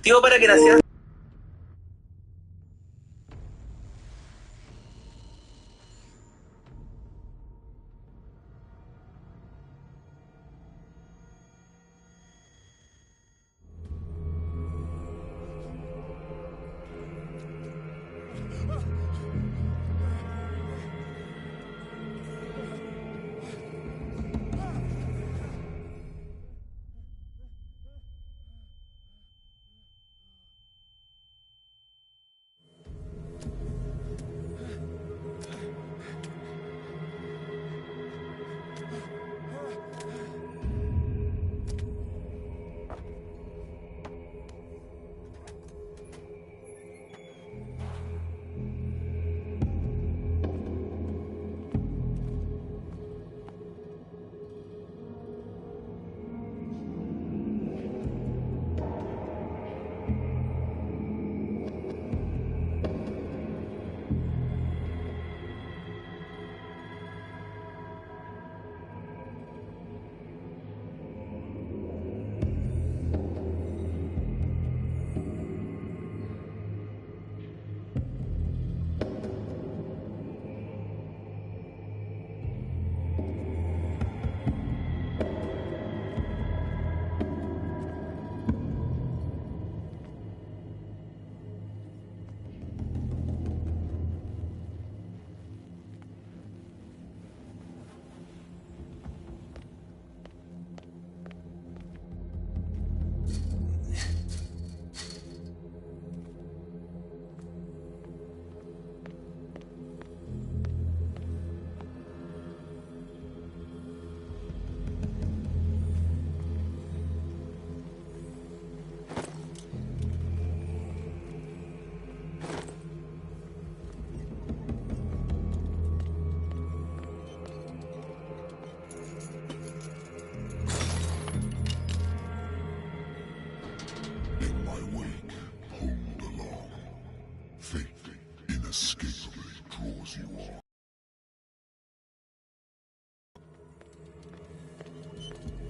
Motivo para que naciera.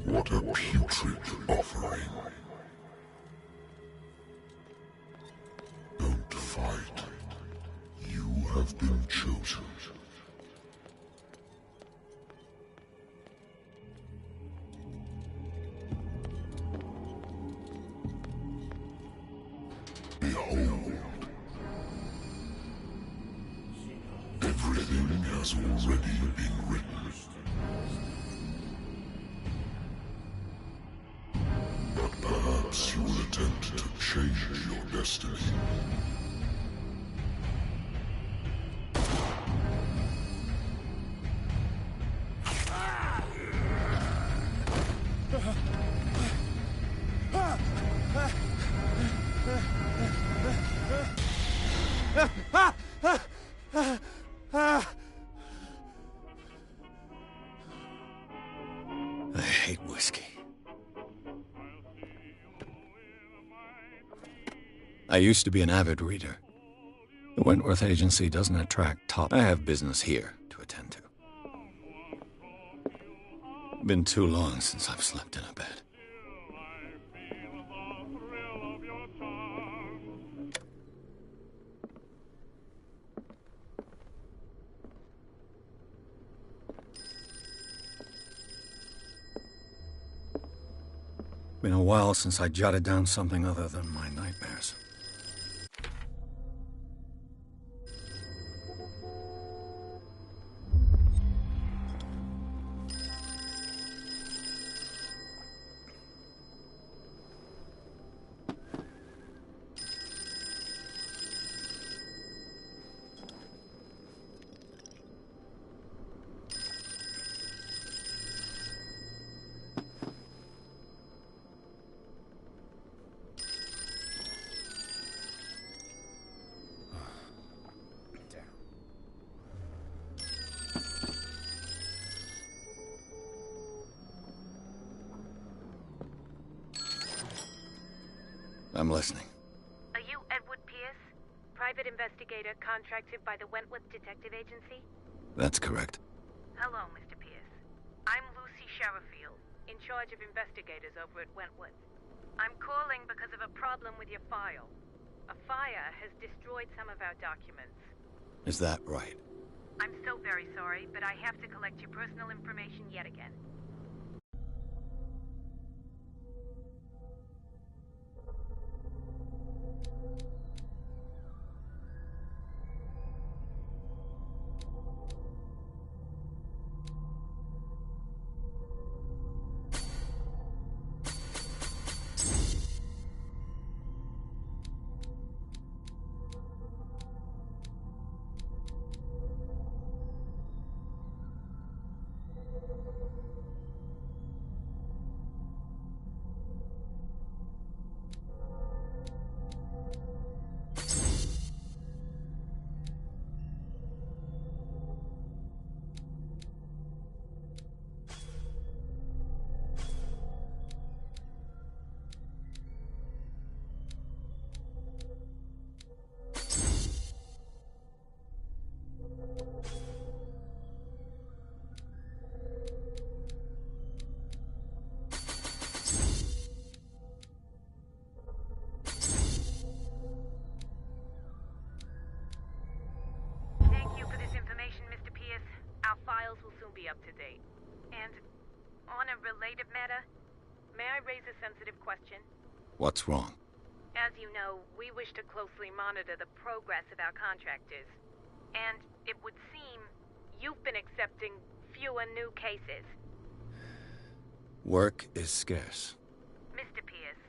What a putrid offering. Don't fight. You have been chosen. Behold. Everything has already been written. Perhaps you will attempt to change your destiny. I hate whiskey. I used to be an avid reader. The Wentworth Agency doesn't attract top. I have business here to attend to. Been too long since I've slept in a bed. Been a while since I jotted down something other than my nightmares. I'm listening. Are you Edward Pierce? Private investigator contracted by the Wentworth Detective Agency? That's correct. Hello, Mr. Pierce. I'm Lucy Sherifield, in charge of investigators over at Wentworth. I'm calling because of a problem problem with your file. A fire has destroyed some of our documents. Is that right? I'm so very sorry, but I have to collect your personal information yet again. Up to date. And on a related matter, may I raise a sensitive question? What's wrong? As you know, we wish to closely monitor the progress of our contractors. And it would seem you've been accepting fewer new cases. Work is scarce. Mr. Pierce,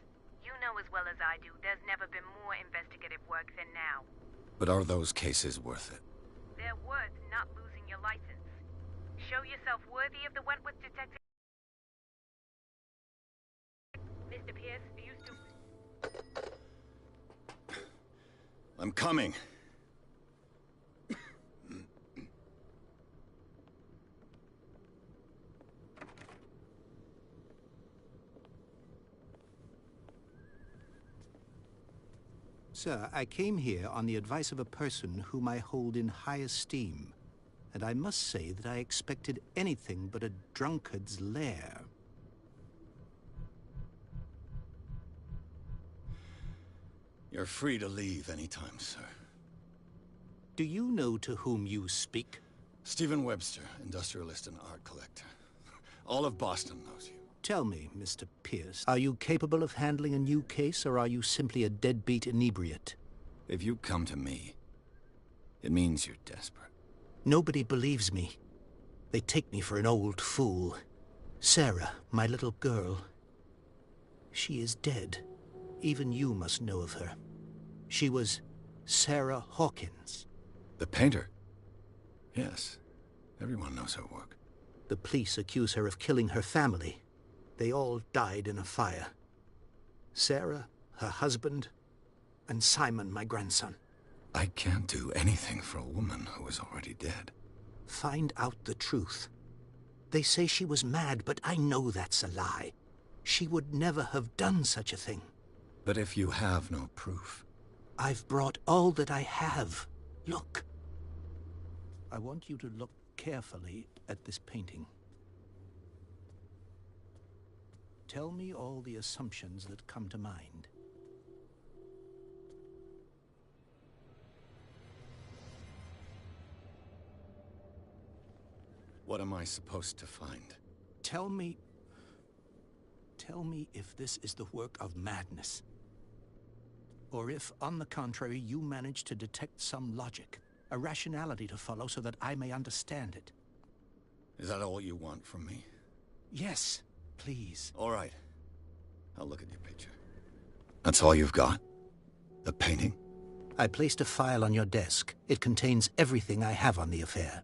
you know as well as I do, there's never been more investigative work than now. But are those cases worth it? They're worth not losing your license. Show yourself worthy of the Wentworth detective. Mr. Pierce, are you still... I'm coming. Sir, I came here on the advice of a person whom I hold in high esteem. And I must say that I expected anything but a drunkard's lair. You're free to leave anytime, sir. Do you know to whom you speak? Stephen Webster, industrialist and art collector. All of Boston knows you. Tell me, Mr. Pierce, are you capable of handling a new case, or are you simply a deadbeat inebriate? If you come to me, it means you're desperate. Nobody believes me. They take me for an old fool. Sarah, my little girl, she is dead. Even you must know of her. She was Sarah Hawkins. The painter? Yes. Everyone knows her work. The police accuse her of killing her family. They all died in a fire. Sarah, her husband, and Simon, my grandson. I can't do anything for a woman who is already dead. Find out the truth. They say she was mad, but I know that's a lie. She would never have done such a thing. But if you have no proof... I've brought all that I have. Look. I want you to look carefully at this painting. Tell me all the assumptions that come to mind. What am I supposed to find? Tell me if this is the work of madness. Or if, on the contrary, you manage to detect some logic, a rationality to follow so that I may understand it. Is that all you want from me? Yes, please. All right. I'll look at your picture. That's all you've got? The painting? I placed a file on your desk. It contains everything I have on the affair.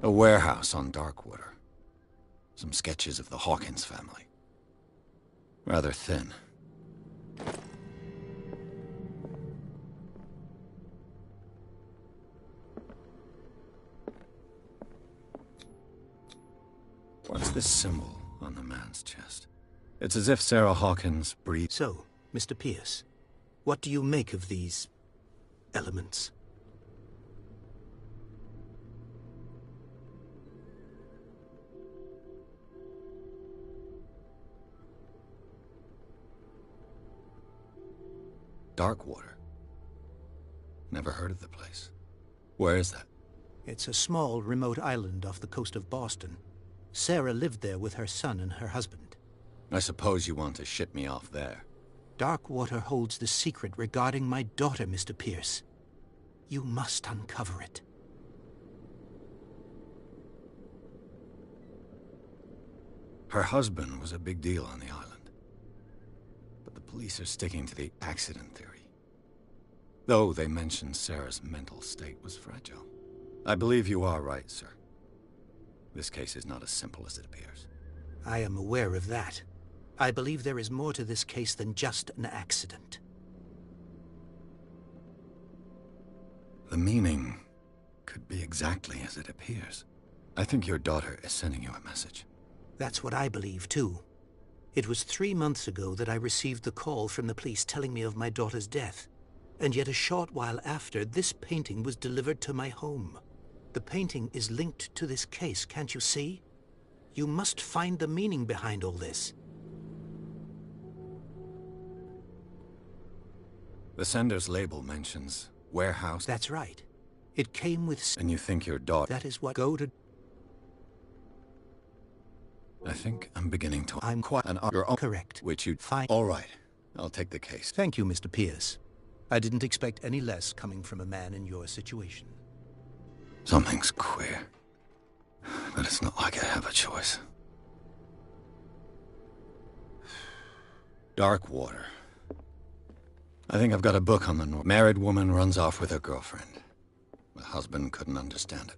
A warehouse on Darkwater. Some sketches of the Hawkins family. Rather thin. What's this symbol on the man's chest? It's as if Sarah Hawkins breathed... So, Mr. Pierce, What do you make of these elements? Darkwater. Never heard of the place. Where is that? It's a small, remote island off the coast of Boston. Sarah lived there with her son and her husband. I suppose you want to ship me off there. Darkwater holds the secret regarding my daughter, Mr. Pierce. You must uncover it. Her husband was a big deal on the island. But the police are sticking to the accident theory. Though they mentioned Sarah's mental state was fragile. I believe you are right, sir. This case is not as simple as it appears. I am aware of that. I believe there is more to this case than just an accident. The meaning could be exactly as it appears. I think your daughter is sending you a message. That's what I believe, too. It was 3 months ago that I received the call from the police telling me of my daughter's death. And yet a short while after, this painting was delivered to my home. The painting is linked to this case, can't you see? You must find the meaning behind all this. The sender's label mentions warehouse. That's right. It came with... And you think your daughter... That is what... Go to... I think I'm beginning to... I'm quite... Your own... Correct. Which you'd... Fine. All right. I'll take the case. Thank you, Mr. Pierce. I didn't expect any less coming from a man in your situation. Something's queer. But it's not like I have a choice. Darkwater. I think I've got a book on the north. Married woman runs off with her girlfriend. The husband couldn't understand it.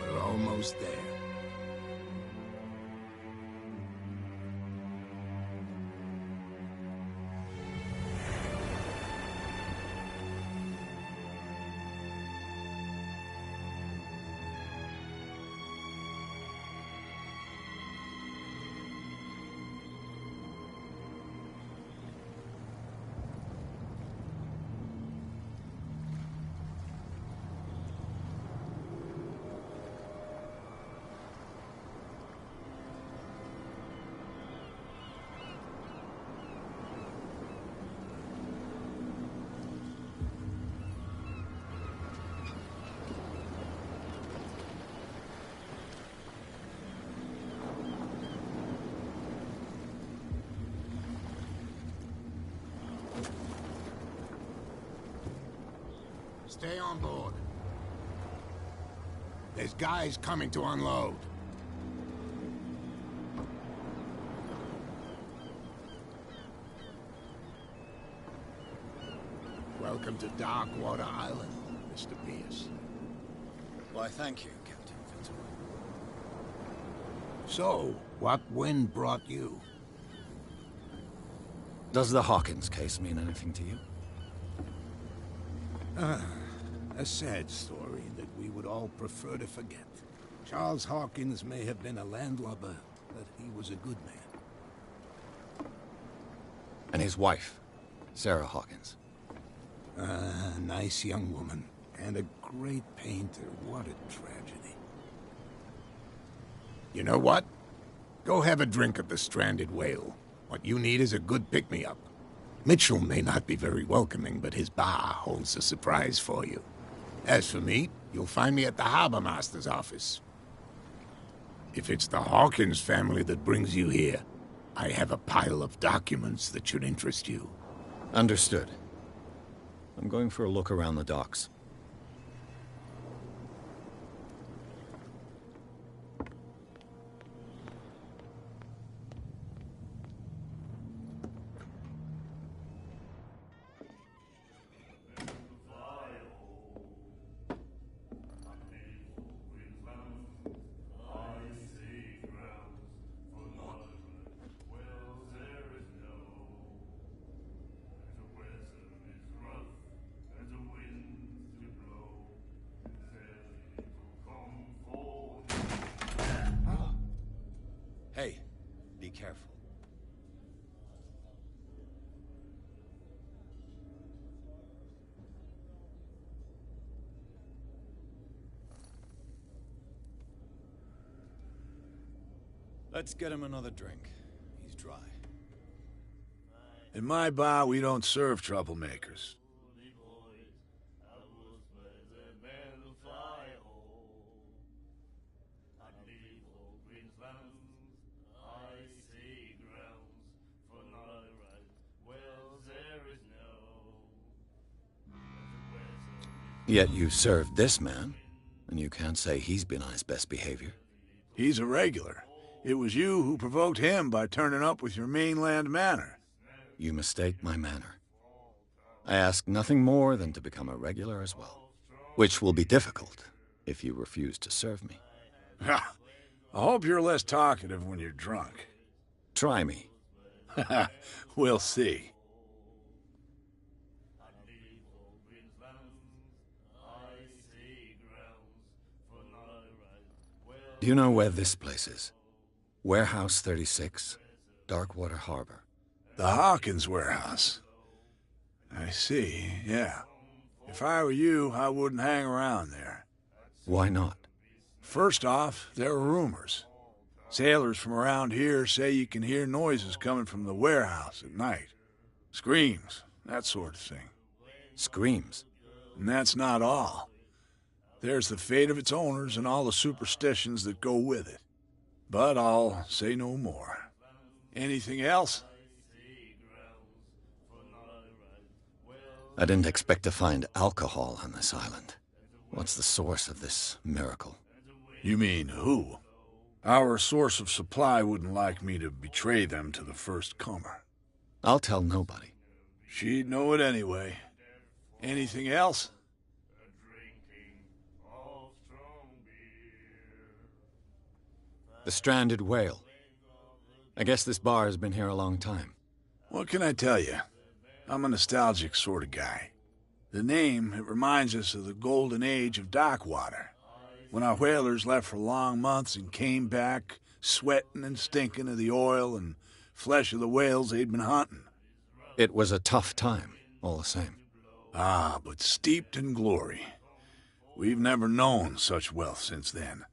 We're almost there. Stay on board. There's guys coming to unload. Welcome to Darkwater Island, Mr. Pierce. Why, thank you, Captain Fitzroy. So, what wind brought you? Does the Hawkins case mean anything to you? A sad story that we would all prefer to forget. Charles Hawkins may have been a landlubber, but he was a good man. And his wife, Sarah Hawkins. A nice young woman, and a great painter. What a tragedy. You know what? Go have a drink at the Stranded Whale. What you need is a good pick-me-up. Mitchell may not be very welcoming, but his bar holds a surprise for you. As for me, you'll find me at the Harbor Master's office. If it's the Hawkins family that brings you here, I have a pile of documents that should interest you. Understood. I'm going for a look around the docks. Hey, be careful. Let's get him another drink. He's dry. In my bar, we don't serve troublemakers. Yet you served this man, and you can't say he's been on his best behavior. He's a regular. It was you who provoked him by turning up with your mainland manner. You mistake my manner. I ask nothing more than to become a regular as well, which will be difficult if you refuse to serve me. I hope you're less talkative when you're drunk. Try me. We'll see. Do you know where this place is? Warehouse 36, Darkwater Harbor. The Hawkins warehouse. I see, yeah. If I were you, I wouldn't hang around there. Why not? First off, there are rumors. Sailors from around here say you can hear noises coming from the warehouse at night. Screams, that sort of thing. Screams? And that's not all. There's the fate of its owners and all the superstitions that go with it. But I'll say no more. Anything else? I didn't expect to find alcohol on this island. What's the source of this miracle? You mean who? Our source of supply wouldn't like me to betray them to the first comer. I'll tell nobody. She'd know it anyway. Anything else? The Stranded Whale. I guess this bar has been here a long time. What can I tell you? I'm a nostalgic sort of guy. The name, it reminds us of the golden age of Darkwater, when our whalers left for long months and came back sweating and stinking of the oil and flesh of the whales they'd been hunting. It was a tough time, all the same. Ah, but steeped in glory. We've never known such wealth since then.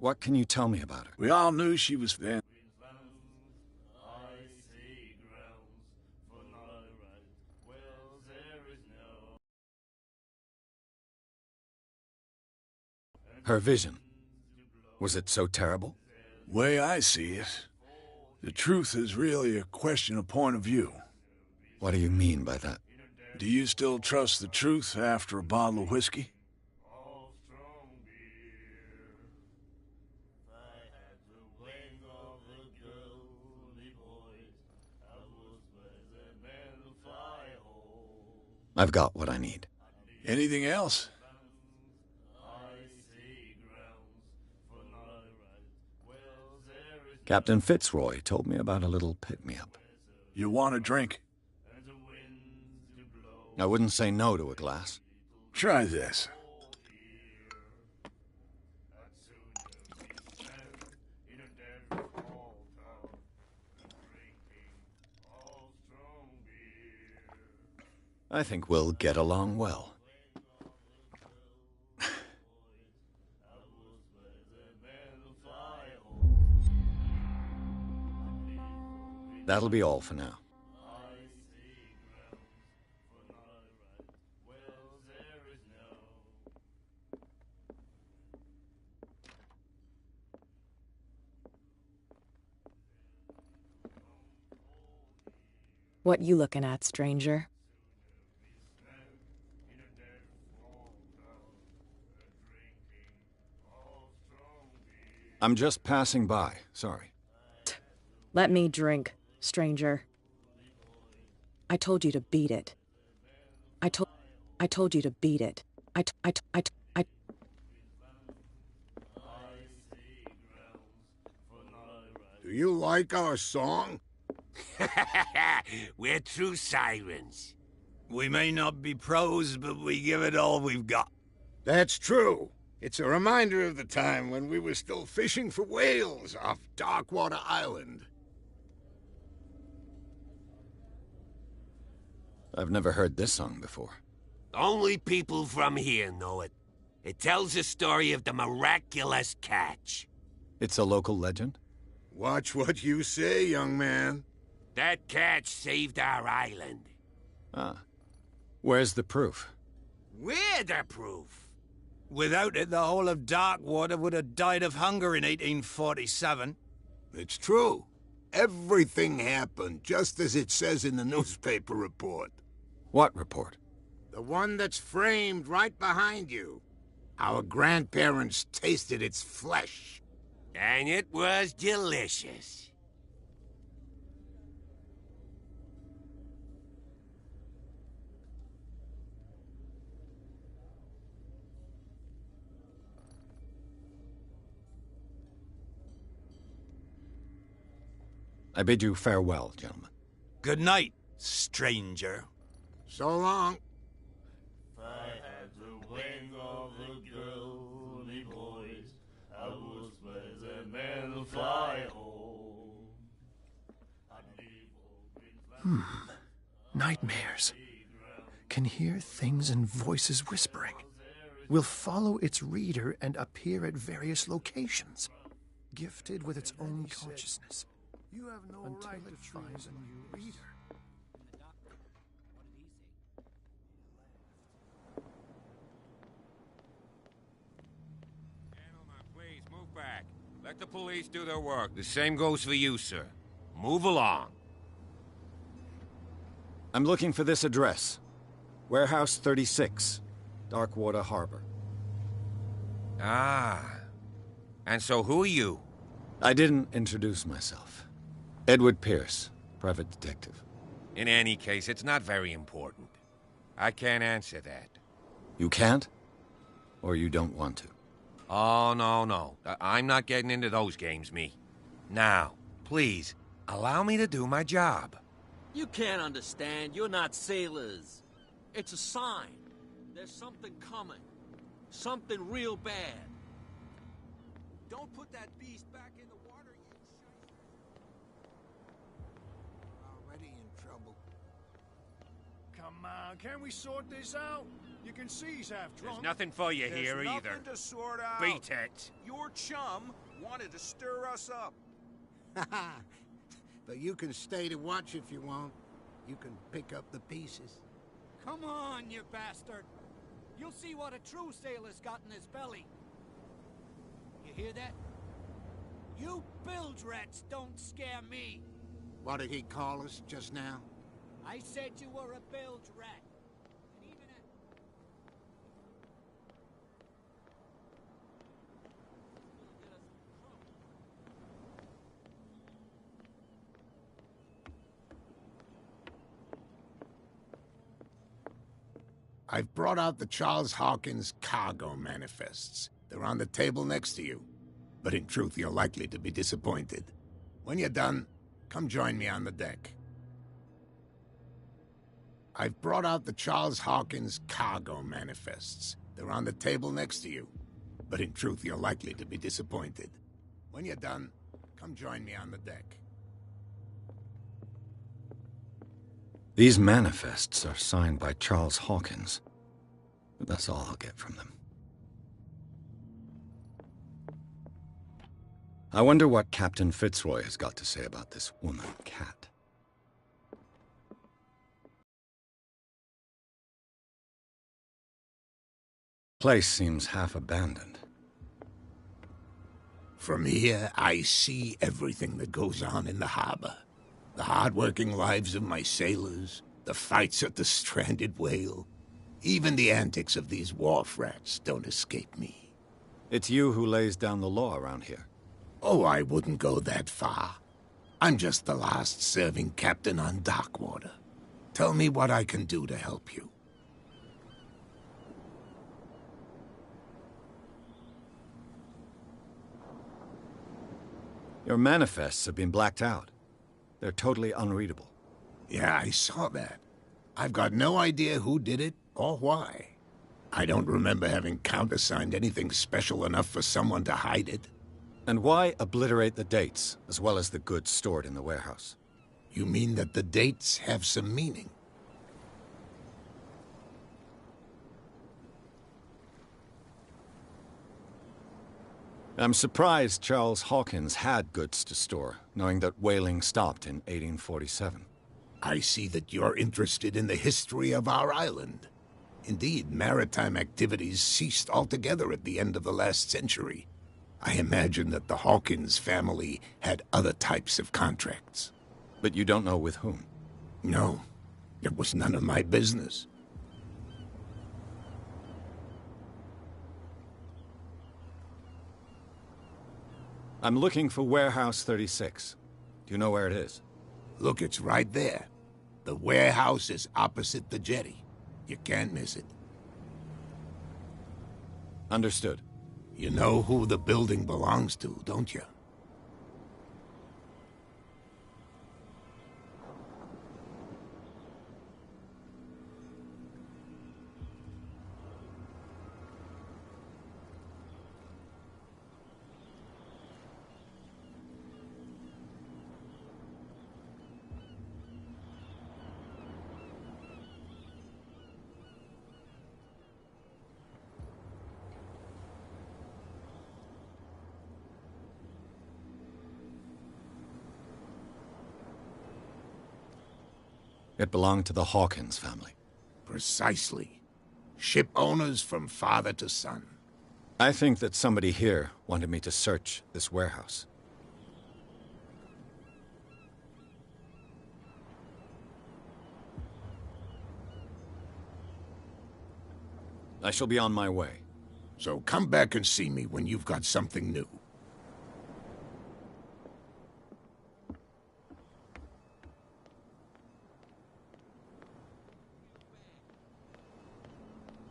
What can you tell me about her? We all knew she was then. Her vision. Was it so terrible? Way I see it, the truth is really a question of point of view. What do you mean by that? Do you still trust the truth after a bottle of whiskey? I've got what I need. Anything else? Captain Fitzroy told me about a little pick-me-up. You want a drink? I wouldn't say no to a glass. Try this. I think we'll get along well. That'll be all for now. What you looking at, stranger? I'm just passing by, sorry. Let me drink, stranger. I told you to beat it. I told you to beat it. I Do you like our song? We're true sirens. We may not be pros, but we give it all we've got. That's true. It's a reminder of the time when we were still fishing for whales off Darkwater Island. I've never heard this song before. Only people from here know it. It tells the story of the miraculous catch. It's a local legend? Watch what you say, young man. That catch saved our island. Ah. Where's the proof? We're the proof. Without it, the whole of Darkwater would have died of hunger in 1847. It's true. Everything happened just as it says in the newspaper report. What report? The one that's framed right behind you. Our grandparents tasted its flesh. And it was delicious. I bid you farewell, gentlemen. Good night, stranger. So long. If I had the wing of the girly boys, I would spread the man to fly home. Nightmares. Can hear things and voices whispering. Will follow its reader and appear at various locations, gifted with its own consciousness. You have no Until right it to finds a new reader. Gentlemen, please move back. Let the police do their work. The same goes for you, sir. Move along. I'm looking for this address. Warehouse 36, Darkwater Harbor. Ah. And so who are you? I didn't introduce myself. Edward Pierce, private detective. In any case, it's not very important. I can't answer that. You can't? Or you don't want to? Oh, no. I'm not getting into those games, me. Now, please, allow me to do my job. You can't understand. You're not sailors. It's a sign. There's something coming. Something real bad. Don't put that beast back in the water, you shite. Already in trouble. Come on, can we sort this out? You can see he's half drunk. There's nothing for you There's here nothing either. to sort out. Beat it. Your chum wanted to stir us up. But you can stay to watch if you want. You can pick up the pieces. Come on, you bastard. You'll see what a true sailor's got in his belly. hear that? You bilge rats don't scare me. What did he call us just now? I said you were a bilge rat. And even at... I've brought out the Charles Hawkins cargo manifests. They're on the table next to you. But in truth, you're likely to be disappointed. When you're done, come join me on the deck. I've brought out the Charles Hawkins cargo manifests. They're on the table next to you. But in truth, you're likely to be disappointed. When you're done, come join me on the deck. These manifests are signed by Charles Hawkins. But that's all I'll get from them. I wonder what Captain Fitzroy has got to say about this woman cat. Place seems half abandoned. From here, I see everything that goes on in the harbor. The hard-working lives of my sailors, the fights at the stranded whale. Even the antics of these wharf rats don't escape me. It's you who lays down the law around here. Oh, I wouldn't go that far. I'm just the last serving captain on Darkwater. Tell me what I can do to help you. Your manifests have been blacked out. They're totally unreadable. Yeah, I saw that. I've got no idea who did it or why. I don't remember having countersigned anything special enough for someone to hide it. And why obliterate the dates, as well as the goods stored in the warehouse? You mean that the dates have some meaning? I'm surprised Charles Hawkins had goods to store, knowing that whaling stopped in 1847. I see that you're interested in the history of our island. Indeed, maritime activities ceased altogether at the end of the last century. I imagine that the Hawkins family had other types of contracts. But you don't know with whom? No, it was none of my business. I'm looking for Warehouse 36. Do you know where it is? Look, it's right there. The warehouse is opposite the jetty. You can't miss it. Understood. You know who the building belongs to, don't you? It belonged to the Hawkins family. Precisely. Ship owners from father to son. I think that somebody here wanted me to search this warehouse. I shall be on my way. So come back and see me when you've got something new.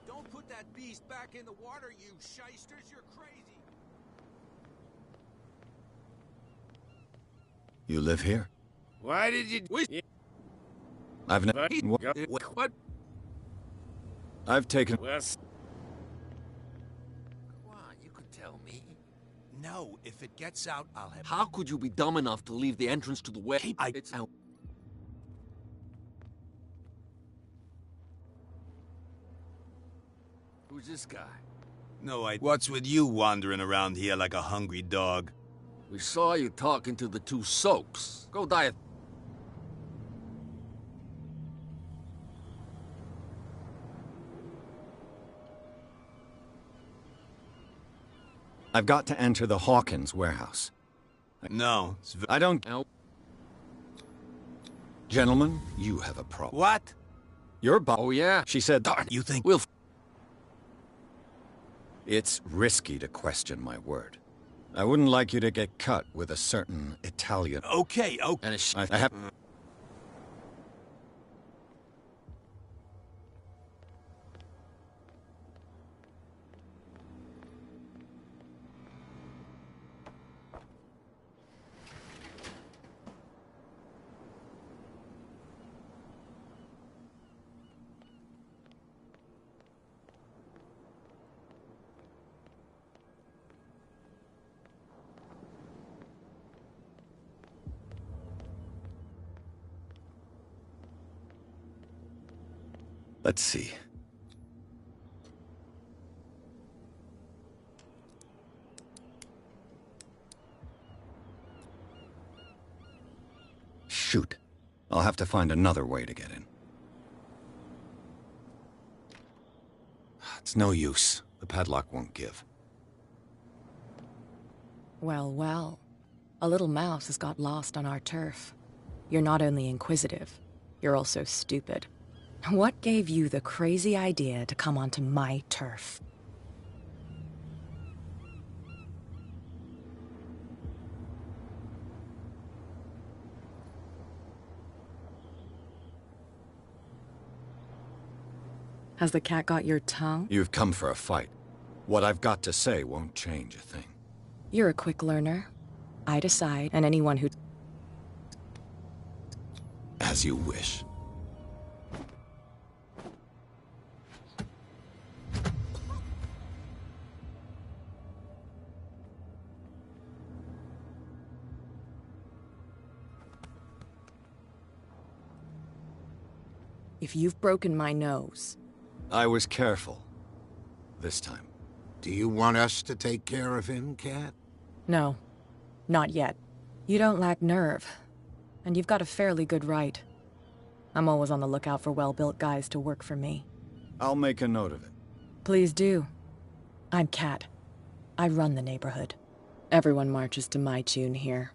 Don't put that beast back in the water, you shysters. You're crazy. You live here? Why did you... I've never... What? I've taken... Well, Come on, you could tell me. No, if it gets out, I'll have... How could you be dumb enough to leave the entrance to the well? It's out. Who's this guy? No, What's with you wandering around here like a hungry dog? We saw you talking to the two soaks. Go die. I've got to enter the Hawkins warehouse. No. I don't... No. Gentlemen, you have a problem. What? Your Oh, yeah. She said, Darn, you think... We'll... It's risky to question my word. I wouldn't like you to get cut with a certain Italian... Okay, okay. And a I have... Let's see. Shoot. I'll have to find another way to get in. It's no use. The padlock won't give. Well, well. A little mouse has got lost on our turf. You're not only inquisitive, you're also stupid. What gave you the crazy idea to come onto my turf? Has the cat got your tongue? You've come for a fight. What I've got to say won't change a thing. You're a quick learner. I decide, and anyone who... As you wish. If you've broken my nose... I was careful. This time. Do you want us to take care of him, Cat? No. Not yet. You don't lack nerve. And you've got a fairly good right. I'm always on the lookout for well-built guys to work for me. I'll make a note of it. Please do. I'm Cat. I run the neighborhood. Everyone marches to my tune here.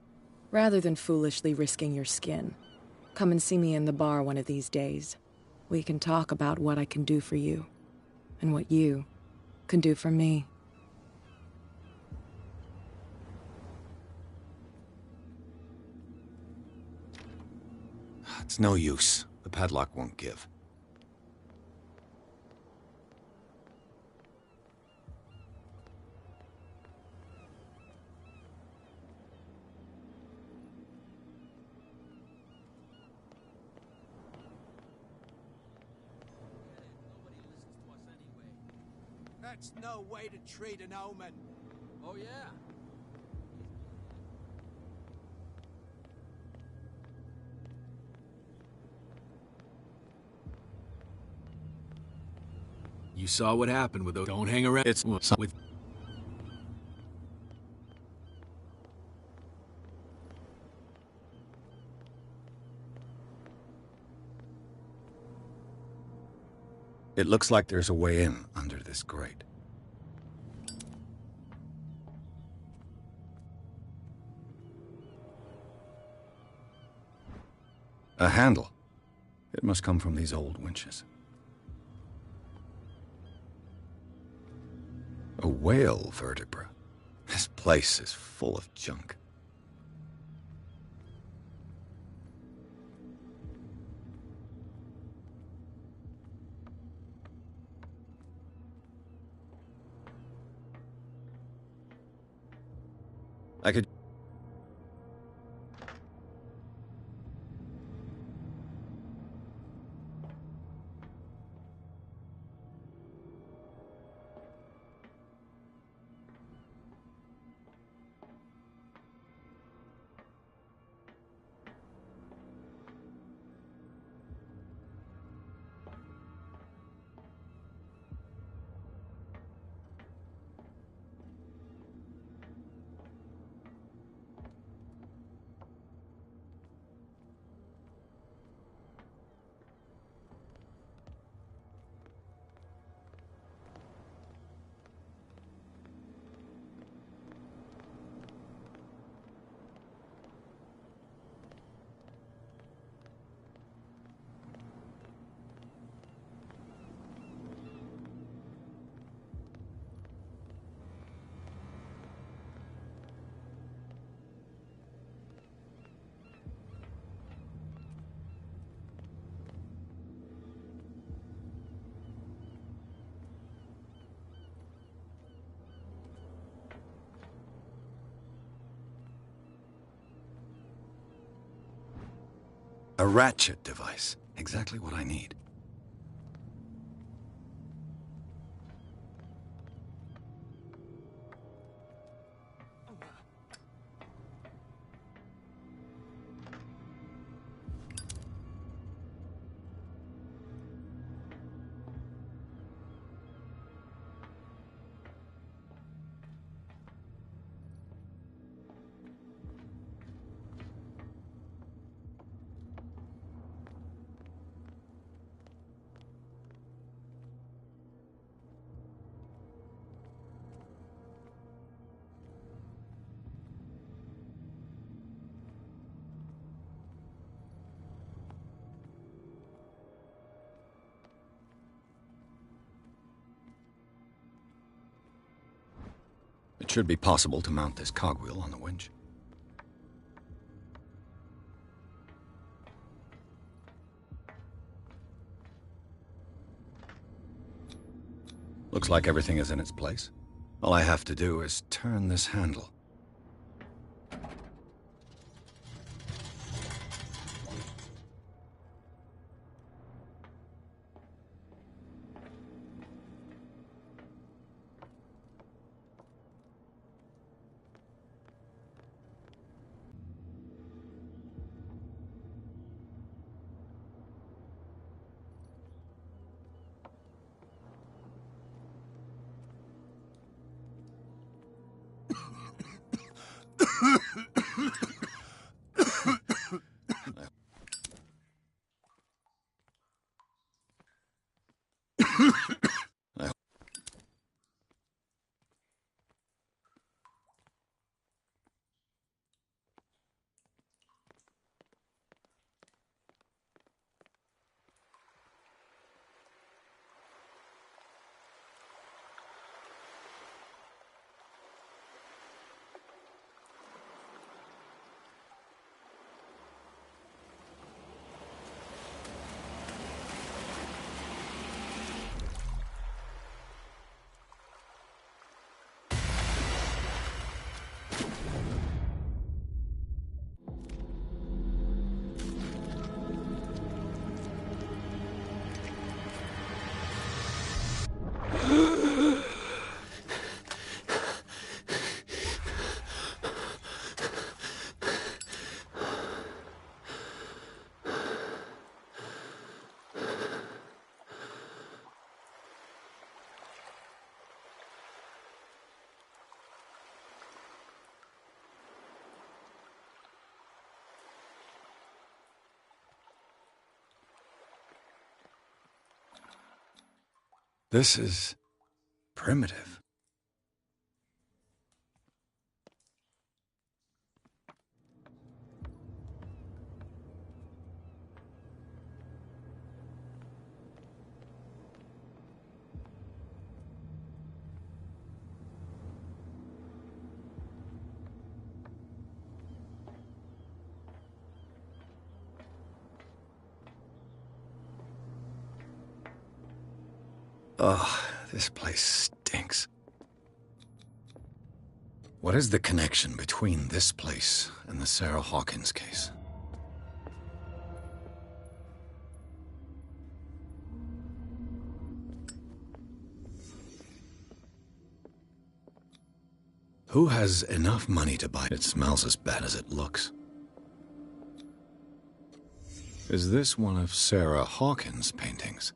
Rather than foolishly risking your skin, come and see me in the bar one of these days. We can talk about what I can do for you, and what you can do for me. It's no use. The padlock won't give. That's no way to treat an omen. Oh, yeah. You saw what happened with those. Don't hang around. It's with. It looks like there's a way in under this grate. A handle. It must come from these old winches. A whale vertebra. This place is full of junk. I could... A ratchet device. Exactly what I need. It should be possible to mount this cogwheel on the winch. Looks like everything is in its place. All I have to do is turn this handle. This is primitive. Ugh, this place stinks. What is the connection between this place and the Sarah Hawkins case? Who has enough money to buy it? It smells as bad as it looks. Is this one of Sarah Hawkins' paintings?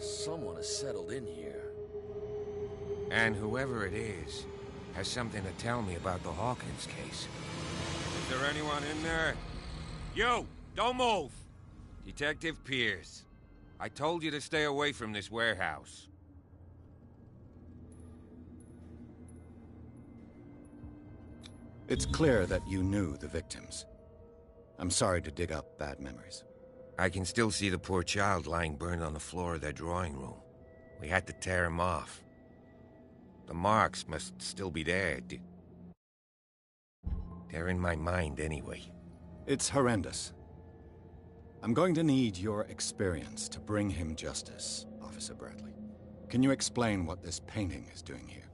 Someone has settled in here. And whoever it is has something to tell me about the Hawkins case. there anyone in there? You! Don't move! Detective Pierce. I told you to stay away from this warehouse. It's clear that you knew the victims. I'm sorry to dig up bad memories. I can still see the poor child lying burned on the floor of their drawing room. We had to tear him off. The marks must still be there. They're in my mind anyway. It's horrendous. I'm going to need your experience to bring him justice, Officer Bradley. Can you explain what this painting is doing here?